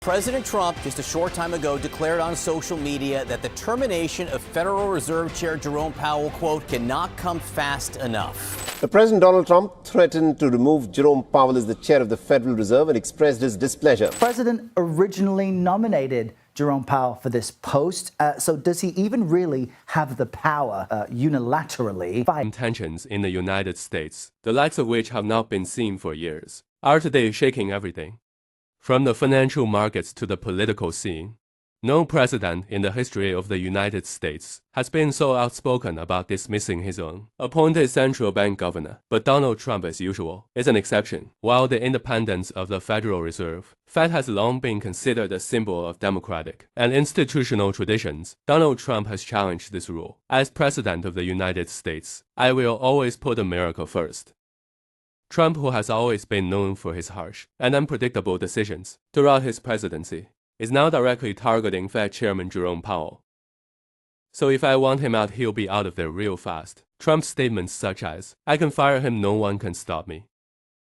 President Trump just a short time ago declared on social media that the termination of Federal Reserve Chair Jerome Powell, quote, cannot come fast enough. The President Donald Trump threatened to remove Jerome Powell as the chair of the Federal Reserve and expressed his displeasure. The president originally nominated Jerome Powell for this post. So does he even really have the power unilaterally? Tensions in the United States, the likes of which have not been seen for years, are today shaking everything. From the financial markets to the political scene, no president in the history of the United States has been so outspoken about dismissing his own appointed central bank governor. But Donald Trump, as usual, is an exception. While the independence of the Federal Reserve, Fed, has long been considered a symbol of democratic and institutional traditions, Donald Trump has challenged this rule. As President of the United States, I will always put America first. Trump, who has always been known for his harsh and unpredictable decisions throughout his presidency, is now directly targeting Fed Chairman Jerome Powell. So if I want him out, he'll be out of there real fast. Trump's statements such as, "I can fire him, no one can stop me,"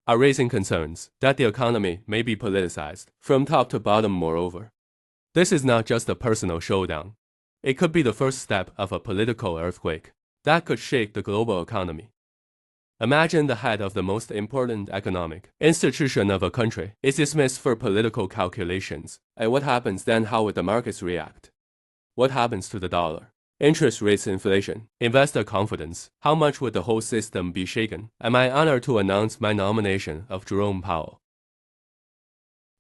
are raising concerns that the economy may be politicized from top to bottom. Moreover, this is not just a personal showdown. It could be the first step of a political earthquake that could shake the global economy. Imagine the head of the most important economic institution of a country is dismissed for political calculations. And what happens then? How would the markets react? What happens to the dollar? Interest rates, inflation, investor confidence. How much would the whole system be shaken? Am I honored to announce my nomination of Jerome Powell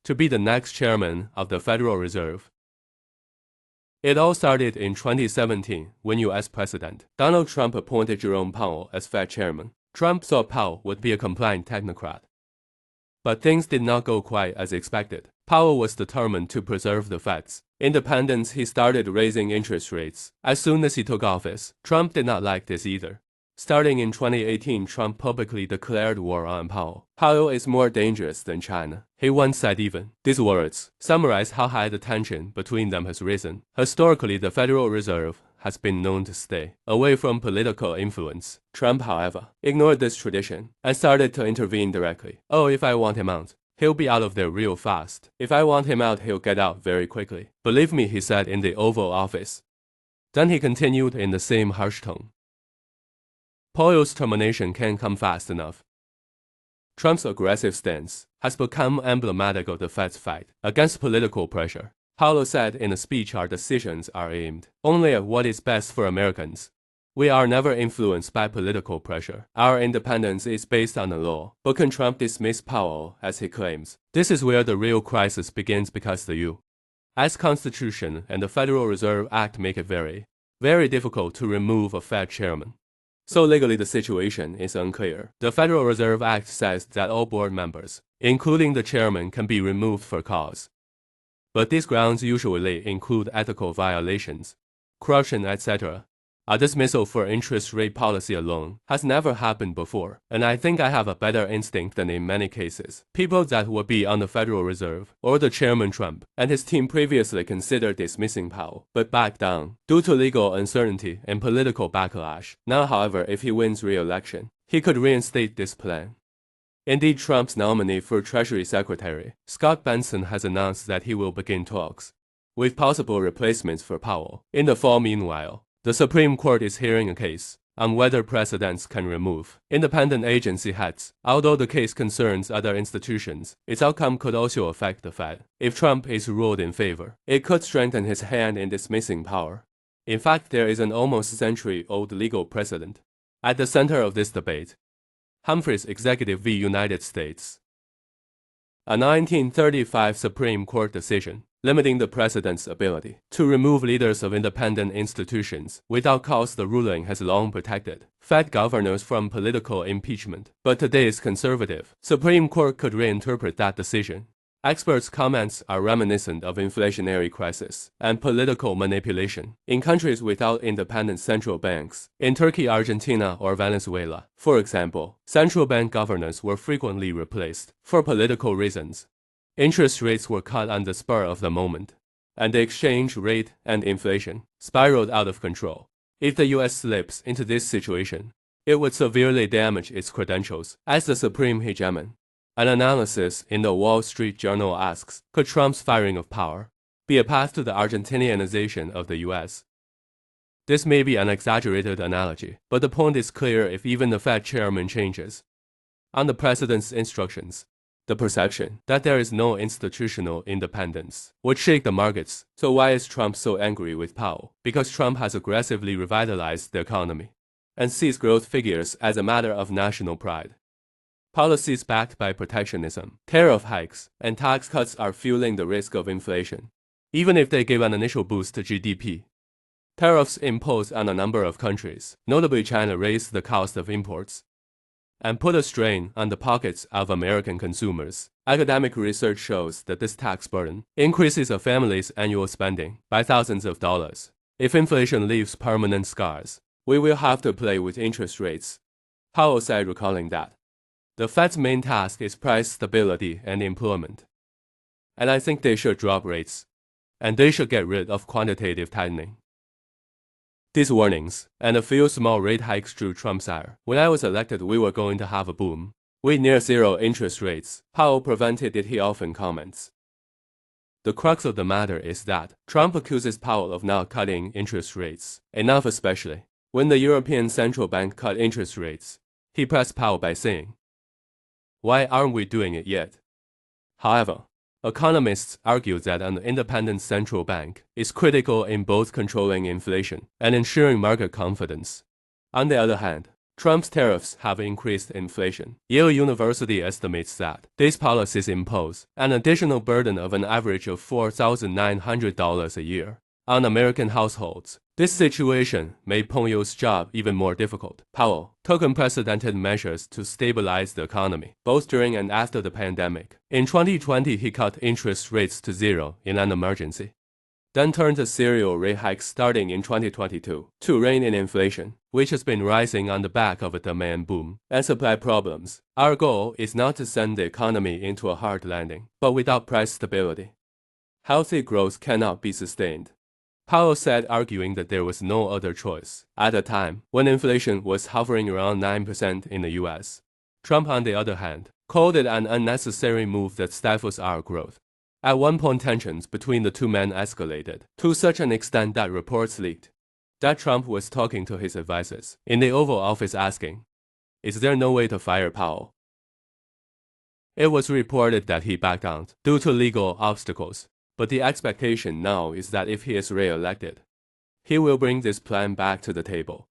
to be the next chairman of the Federal Reserve. It all started in 2017 when U.S. President Donald Trump appointed Jerome Powell as Fed chairman. Trump thought Powell would be a compliant technocrat. But things did not go quite as expected. Powell was determined to preserve the Fed's independence. He started raising interest rates as soon as he took office. Trump did not like this either. Starting in 2018, Trump publicly declared war on Powell. Powell is more dangerous than China, he once said. Even these words summarize how high the tension between them has risen. Historically, the Federal Reserve has been known to stay away from political influence. Trump, however, ignored this tradition and started to intervene directly. "Oh, if I want him out, he'll be out of there real fast. If I want him out, he'll get out very quickly. Believe me," he said in the Oval Office. Then he continued in the same harsh tone, "Powell's termination can't come fast enough." Trump's aggressive stance has become emblematic of the Fed's fight against political pressure. Powell said in a speech, "Our decisions are aimed only at what is best for Americans. We are never influenced by political pressure. Our independence is based on the law." But can Trump dismiss Powell as he claims? This is where the real crisis begins, because the U.S. Constitution and the Federal Reserve Act make it very, very difficult to remove a Fed chairman. So legally the situation is unclear. The Federal Reserve Act says that all board members, including the chairman, can be removed for cause. But these grounds usually include ethical violations, corruption, etc. A dismissal for interest rate policy alone has never happened before, and I think I have a better instinct than in many cases. People that would be on the Federal Reserve or the chairman Trump and his team previously considered dismissing Powell, but backed down due to legal uncertainty and political backlash. Now, however, if he wins re-election, he could reinstate this plan. Indeed, Trump's nominee for Treasury Secretary, Scott Bessent, has announced that he will begin talks with possible replacements for Powell. In the fall, meanwhile, the Supreme Court is hearing a case on whether presidents can remove independent agency heads. Although the case concerns other institutions, its outcome could also affect the Fed. If Trump is ruled in favor, it could strengthen his hand in dismissing Powell. In fact, there is an almost century-old legal precedent at the center of this debate: Humphrey's Executive v. United States, a 1935 Supreme Court decision limiting the president's ability to remove leaders of independent institutions without cause. The ruling has long protected Fed governors from political impeachment, but today's conservative Supreme Court could reinterpret that decision. Experts' comments are reminiscent of inflationary crisis and political manipulation in countries without independent central banks. In Turkey, Argentina, or Venezuela, for example, central bank governors were frequently replaced for political reasons. Interest rates were cut on the spur of the moment, and the exchange rate and inflation spiraled out of control. If the U.S. slips into this situation, it would severely damage its credentials as the supreme hegemon. An analysis in the Wall Street Journal asks, could Trump's firing of power be a path to the Argentinianization of the U.S.? This may be an exaggerated analogy, but the point is clear if even the Fed chairman changes. On the president's instructions, the perception that there is no institutional independence would shake the markets. So why is Trump so angry with Powell? Because Trump has aggressively revitalized the economy and sees growth figures as a matter of national pride. Policies backed by protectionism, tariff hikes, and tax cuts are fueling the risk of inflation, even if they give an initial boost to GDP. Tariffs imposed on a number of countries, notably China, raised the cost of imports and put a strain on the pockets of American consumers. Academic research shows that this tax burden increases a family's annual spending by thousands of dollars. If inflation leaves permanent scars, we will have to play with interest rates, Powell said, recalling that the Fed's main task is price stability and employment. And I think they should drop rates, and they should get rid of quantitative tightening. These warnings and a few small rate hikes drew Trump's ire. When I was elected, we were going to have a boom with near zero interest rates. Powell prevented it, he often comments. The crux of the matter is that Trump accuses Powell of not cutting interest rates enough, especially when the European Central Bank cut interest rates. He pressed Powell by saying, "Why aren't we doing it yet?" However, economists argue that an independent central bank is critical in both controlling inflation and ensuring market confidence. On the other hand, Trump's tariffs have increased inflation. Yale University estimates that these policies impose an additional burden of an average of $4,900 a year on American households. This situation made Pompeo's job even more difficult. Powell took unprecedented measures to stabilize the economy, both during and after the pandemic. In 2020, he cut interest rates to zero in an emergency, then turned to serial rate hikes starting in 2022 to rein in inflation, which has been rising on the back of a demand boom and supply problems. Our goal is not to send the economy into a hard landing, but without price stability, healthy growth cannot be sustained, Powell said, arguing that there was no other choice at a time when inflation was hovering around 9% in the U.S. Trump, on the other hand, called it an unnecessary move that stifles our growth. At one point, tensions between the two men escalated to such an extent that reports leaked that Trump was talking to his advisors in the Oval Office asking, "Is there no way to fire Powell?" It was reported that he backed out due to legal obstacles. But the expectation now is that if he is re-elected, he will bring this plan back to the table.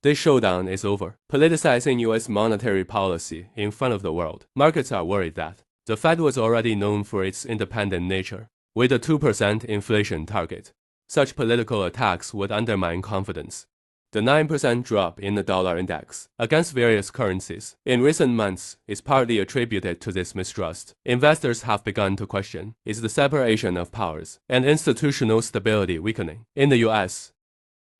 This showdown is over. Politicizing U.S. monetary policy in front of the world. Markets are worried that the Fed was already known for its independent nature, with a 2% inflation target. Such political attacks would undermine confidence. The 9% drop in the dollar index against various currencies in recent months is partly attributed to this mistrust. Investors have begun to question, is the separation of powers and institutional stability weakening? In the U.S.,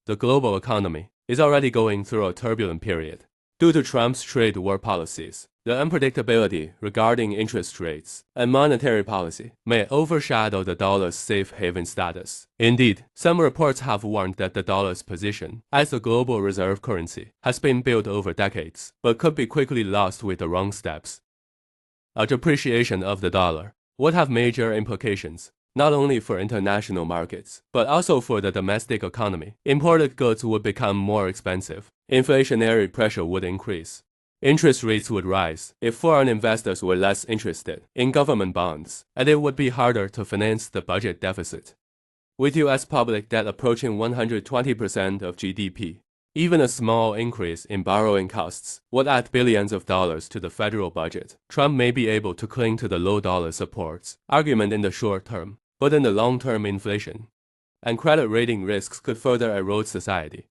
the global economy is already going through a turbulent period. Due to Trump's trade war policies, the unpredictability regarding interest rates and monetary policy may overshadow the dollar's safe haven status. Indeed, some reports have warned that the dollar's position as the global reserve currency has been built over decades, but could be quickly lost with the wrong steps. A depreciation of the dollar would have major implications, not only for international markets, but also for the domestic economy. Imported goods would become more expensive. Inflationary pressure would increase. Interest rates would rise if foreign investors were less interested in government bonds, and it would be harder to finance the budget deficit. With U.S. public debt approaching 120% of GDP, even a small increase in borrowing costs would add billions of dollars to the federal budget. Trump may be able to cling to the low dollar supports argument in the short term, but in the long term, inflation and credit rating risks could further erode society.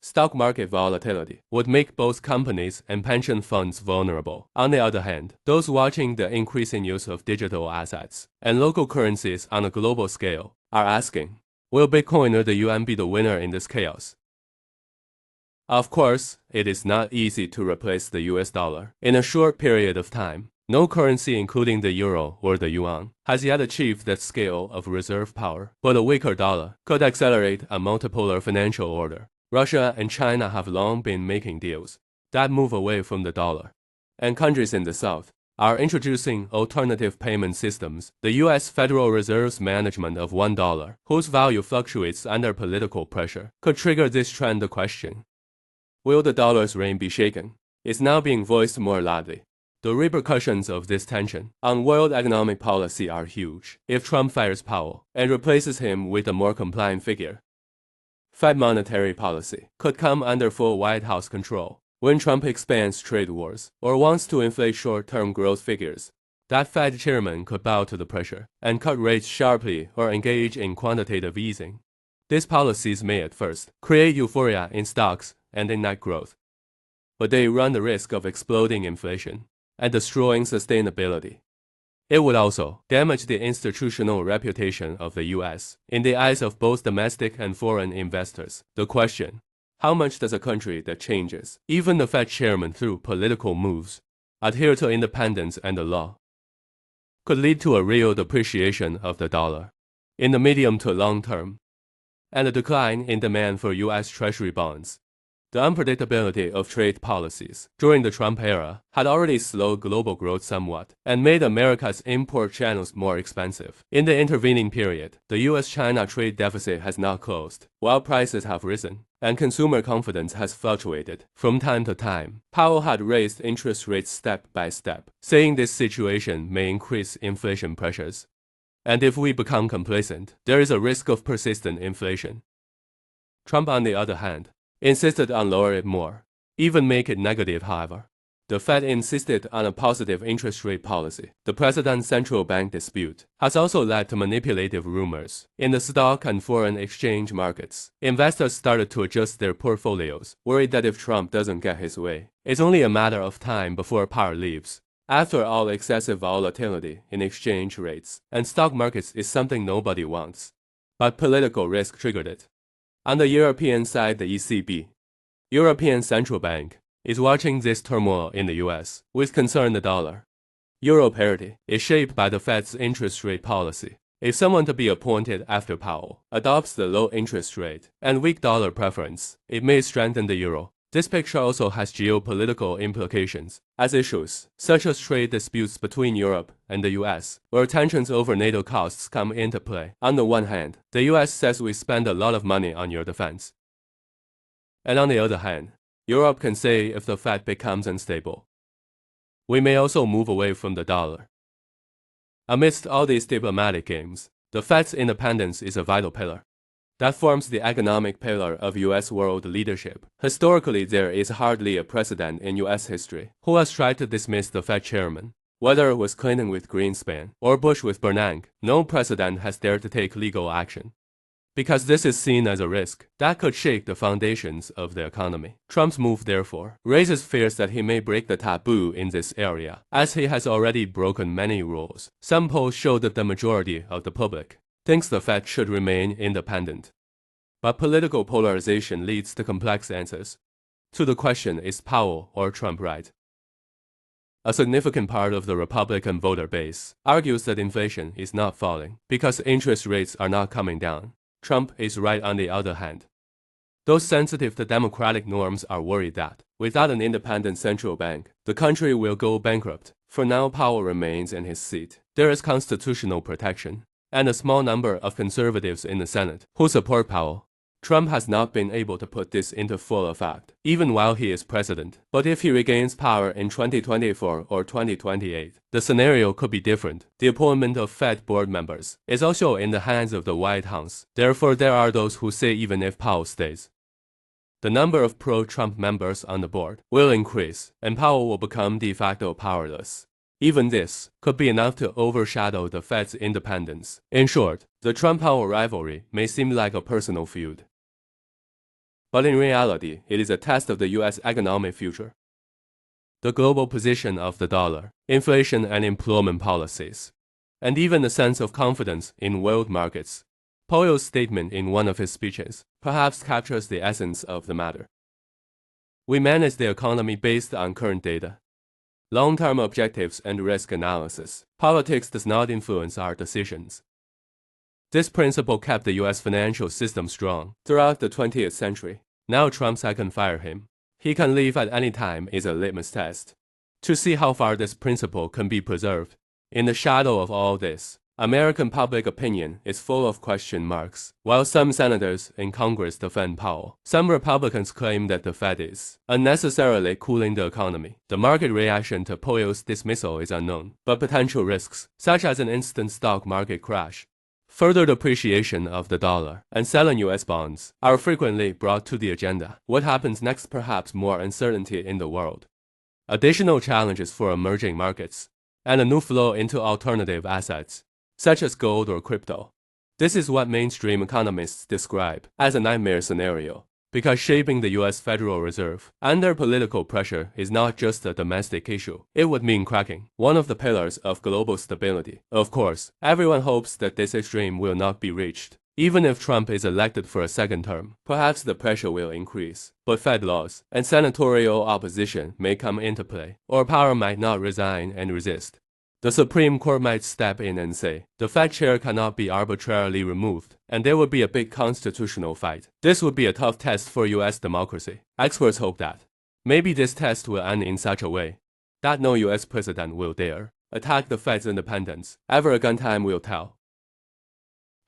Stock market volatility would make both companies and pension funds vulnerable. On the other hand, those watching the increasing use of digital assets and local currencies on a global scale are asking, will Bitcoin or the yuan be the winner in this chaos? Of course, it is not easy to replace the US dollar in a short period of time. No currency, including the euro or the yuan, has yet achieved that scale of reserve power, but a weaker dollar could accelerate a multipolar financial order. Russia and China have long been making deals that move away from the dollar, and countries in the South are introducing alternative payment systems. The U.S. Federal Reserve's management of $1, whose value fluctuates under political pressure, could trigger this trend. The question, will the dollar's reign be shaken, is now being voiced more loudly. The repercussions of this tension on world economic policy are huge. If Trump fires Powell and replaces him with a more compliant figure, Fed monetary policy could come under full White House control. When Trump expands trade wars or wants to inflate short-term growth figures, that Fed chairman could bow to the pressure and cut rates sharply or engage in quantitative easing. These policies may at first create euphoria in stocks and in net growth, but they run the risk of exploding inflation and destroying sustainability. It would also damage the institutional reputation of the U.S. in the eyes of both domestic and foreign investors. The question, how much does a country that changes, even the Fed chairman through political moves, adhere to independence and the law, could lead to a real depreciation of the dollar in the medium to long term, and a decline in demand for U.S. Treasury bonds. The unpredictability of trade policies during the Trump era had already slowed global growth somewhat and made America's import channels more expensive. In the intervening period, the U.S.-China trade deficit has not closed, while prices have risen and consumer confidence has fluctuated. From time to time, Powell had raised interest rates step by step, saying this situation may increase inflation pressures. And if we become complacent, there is a risk of persistent inflation. Trump, on the other hand, insisted on lowering it more, even make it negative. However, the Fed insisted on a positive interest rate policy. The president's central bank dispute has also led to manipulative rumors in the stock and foreign exchange markets. Investors started to adjust their portfolios, worried that if Trump doesn't get his way, it's only a matter of time before power leaves. After all, excessive volatility in exchange rates and stock markets is something nobody wants, but political risk triggered it. On the European side, the ECB, European Central Bank, is watching this turmoil in the U.S. with concern. The dollar euro parity is shaped by the Fed's interest rate policy. If someone to be appointed after Powell adopts the low interest rate and weak dollar preference, it may strengthen the euro. This picture also has geopolitical implications, as issues such as trade disputes between Europe and the U.S., where tensions over NATO costs come into play. On the one hand, the U.S. says we spend a lot of money on your defense. And on the other hand, Europe can say if the Fed becomes unstable, we may also move away from the dollar. Amidst all these diplomatic games, the Fed's independence is a vital pillar that forms the economic pillar of U.S. world leadership. Historically, there is hardly a precedent in U.S. history who has tried to dismiss the Fed chairman. Whether it was Clinton with Greenspan or Bush with Bernanke, no precedent has dared to take legal action, because this is seen as a risk that could shake the foundations of the economy. Trump's move, therefore, raises fears that he may break the taboo in this area, as he has already broken many rules. Some polls show that the majority of the public thinks the Fed should remain independent. But political polarization leads to complex answers to the question, is Powell or Trump right? A significant part of the Republican voter base argues that inflation is not falling because interest rates are not coming down. Trump is right on the other hand. Those sensitive to democratic norms are worried that, without an independent central bank, the country will go bankrupt. For now, Powell remains in his seat. There is constitutional protection and a small number of conservatives in the Senate who support Powell. Trump has not been able to put this into full effect, even while he is president. But if he regains power in 2024 or 2028, the scenario could be different. The appointment of Fed board members is also in the hands of the White House. Therefore, there are those who say even if Powell stays, the number of pro-Trump members on the board will increase, and Powell will become de facto powerless. Even this could be enough to overshadow the Fed's independence. In short, the Trump-Powell rivalry may seem like a personal feud, but in reality, it is a test of the U.S. economic future. The global position of the dollar, inflation and employment policies, and even a sense of confidence in world markets. Powell's statement in one of his speeches perhaps captures the essence of the matter. We manage the economy based on current data, long-term objectives and risk analysis. Politics does not influence our decisions. This principle kept the U.S. financial system strong throughout the 20th century. Now Trump's I can fire him, he can leave at any time is a litmus test. to see how far this principle can be preserved. In the shadow of all this, American public opinion is full of question marks. While some senators in Congress defend Powell, some Republicans claim that the Fed is unnecessarily cooling the economy. The market reaction to Powell's dismissal is unknown, but potential risks, such as an instant stock market crash, further depreciation of the dollar, and selling U.S. bonds, are frequently brought to the agenda. What happens next? Perhaps more uncertainty in the world, additional challenges for emerging markets, and a new flow into alternative assets, such as gold or crypto. This is what mainstream economists describe as a nightmare scenario, because shaping the U.S. Federal Reserve under political pressure is not just a domestic issue. It would mean cracking one of the pillars of global stability. Of course, everyone hopes that this extreme will not be reached. Even if Trump is elected for a second term, perhaps the pressure will increase. But Fed laws and senatorial opposition may come into play, or power might not resign and resist. The Supreme Court might step in and say, the Fed chair cannot be arbitrarily removed, and there would be a big constitutional fight. This would be a tough test for U.S. democracy. Experts hope that maybe this test will end in such a way that no U.S. president will dare attack the Fed's independence. Ever again, time will tell.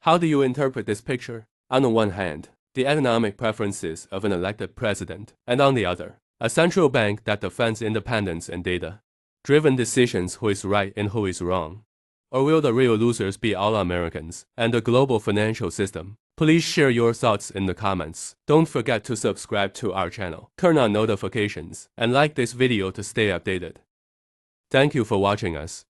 How do you interpret this picture? On the one hand, the economic preferences of an elected president, and on the other, a central bank that defends independence and data-driven decisions, who is right and who is wrong? Or will the real losers be all Americans and the global financial system? Please share your thoughts in the comments. Don't forget to subscribe to our channel, turn on notifications, and like this video to stay updated. Thank you for watching us.